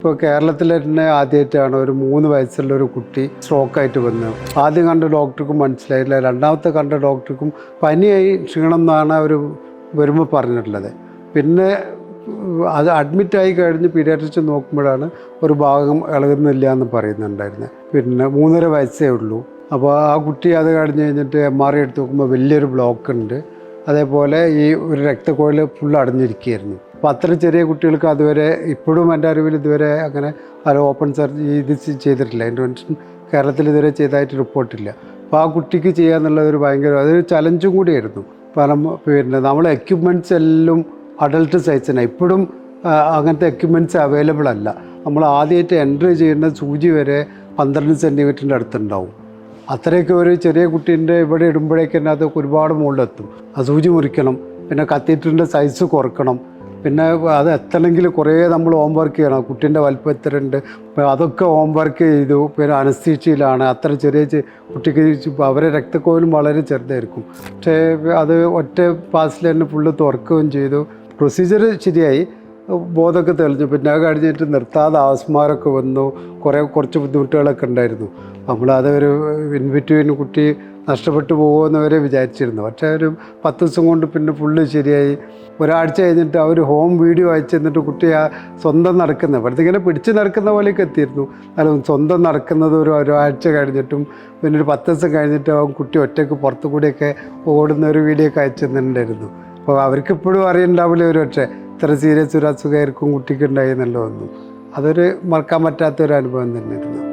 ഇപ്പോൾ കേരളത്തിൽ തന്നെ ആദ്യമായിട്ടാണ് ഒരു 3 വയസ്സുള്ള ഒരു കുട്ടി സ്ട്രോക്കായിട്ട് വന്നത്. ആദ്യം കണ്ട ഡോക്ടർക്കും മനസ്സിലായില്ല, രണ്ടാമത്തെ കണ്ട ഡോക്ടർക്കും പനിയായി ക്ഷീണം എന്നാണ് അവർ വരുമ്പോൾ പറഞ്ഞിട്ടുള്ളത്. പിന്നെ അത് അഡ്മിറ്റായി കഴിഞ്ഞ് പീഡിയാട്രിസ്റ്റ് നോക്കുമ്പോഴാണ് ഒരു ഭാഗം ഇളകുന്നില്ല എന്ന് പറയുന്നുണ്ടായിരുന്നത്. പിന്നെ 3.5 വയസ്സേ ഉള്ളൂ. അപ്പോൾ ആ കുട്ടി അത് കഴിഞ്ഞ് കഴിഞ്ഞിട്ട് MRI എടുത്ത് നോക്കുമ്പോൾ വലിയൊരു ബ്ലോക്ക് ഉണ്ട്. അതേപോലെ ഈ ഒരു രക്തക്കുഴൽ ഫുൾ അടഞ്ഞിരിക്കുകയായിരുന്നു. അപ്പോൾ അത്ര ചെറിയ കുട്ടികൾക്ക് അതുവരെ ഇപ്പോഴും എൻ്റെ അറിവിൽ ഇതുവരെ അങ്ങനെ ഓപ്പൺ സർജറി ഇത് ചെയ്തിട്ടില്ല. ഇൻ്റർവെൻഷൻ കേരളത്തിൽ ഇതുവരെ ചെയ്തതായിട്ട് റിപ്പോർട്ടില്ല. അപ്പോൾ ആ കുട്ടിക്ക് ചെയ്യാന്നുള്ളത് അതൊരു ചലഞ്ചും കൂടിയായിരുന്നു. കാരണം പിന്നെ നമ്മൾ എക്യുപ്മെൻറ്റ്സ് എല്ലാം അഡൾട്ട് സൈസിനാണ്. ഇപ്പോഴും അങ്ങനത്തെ എക്യുപ്മെൻറ്റ്സ് അവൈലബിൾ അല്ല. നമ്മൾ ആദ്യമായിട്ട് എൻട്രി ചെയ്യുന്ന സൂചി വരെ 12 സെൻറ്റിമീറ്ററിൻ്റെ അടുത്തുണ്ടാവും. അത്രയൊക്കെ ഒരു ചെറിയ കുട്ടീൻ്റെ ഇവിടെ ഇടുമ്പോഴേക്ക് തന്നെ അതൊക്കെ ഒരുപാട് മുകളിലെത്തും. ആ സൂചി മുറിക്കണം, പിന്നെ കത്തീറ്ററിൻ്റെ സൈസ് കുറക്കണം, പിന്നെ അത് എത്തണമെങ്കിൽ കുറേ നമ്മൾ ഹോം വർക്ക് ചെയ്യണം. കുട്ടീൻ്റെ വലിപ്പം എത്രയുണ്ട് അതൊക്കെ ഹോം വർക്ക് ചെയ്തു. പിന്നെ അനസ്തീഷ്യയിലാണ്. അത്ര ചെറിയ കുട്ടിക്ക് അവരെ രക്തക്കോയിലും വളരെ ചെറുതായിരിക്കും. പക്ഷേ അത് ഒറ്റ പാസിൽ തന്നെ ഫുള്ള് തുറക്കുകയും ചെയ്തു. പ്രൊസീജിയർ ശരിയായി, ബോധമൊക്കെ തെളിഞ്ഞു. പിന്നെ അത് കഴിഞ്ഞിട്ട് നിർത്താതെ ആസ്മാരൊക്കെ വന്നു, കുറച്ച് ബുദ്ധിമുട്ടുകളൊക്കെ ഉണ്ടായിരുന്നു. നമ്മളതൊരു ഇൻബിറ്റ്വീൻ കുട്ടി നഷ്ടപ്പെട്ടു പോകുമെന്നവരെ വിചാരിച്ചിരുന്നു. പക്ഷേ ഒരു 10 ദിവസം കൊണ്ട് പിന്നെ ഫുള്ള് ശരിയായി. ഒരാഴ്ച കഴിഞ്ഞിട്ട് അവർ ഹോം വീഡിയോ അയച്ചു തന്നിട്ട് കുട്ടി സ്വന്തം നടക്കുന്നത് ഇവിടുത്തെ പിടിച്ച് നടക്കുന്ന പോലെയൊക്കെ എത്തിയിരുന്നു. അല്ല, സ്വന്തം നടക്കുന്നത് ഒരാഴ്ച കഴിഞ്ഞിട്ടും പിന്നെ ഒരു 10 ദിവസം കഴിഞ്ഞിട്ട് കുട്ടി ഒറ്റയ്ക്ക് പുറത്തു കൂടിയൊക്കെ ഓടുന്ന ഒരു വീഡിയോ ഒക്കെ അയച്ചു തന്നിട്ടുണ്ടായിരുന്നു. അപ്പോൾ അവർക്കിപ്പോഴും അറിയണ്ടാവില്ല ഒരു പക്ഷേ ഇത്ര സീരിയസ് ഒരു അസുഖമായിരിക്കും കുട്ടിക്ക് ഉണ്ടായി എന്നുള്ളതൊന്നും. അതൊരു മറക്കാൻ പറ്റാത്തൊരു അനുഭവം തന്നെയായിരുന്നു.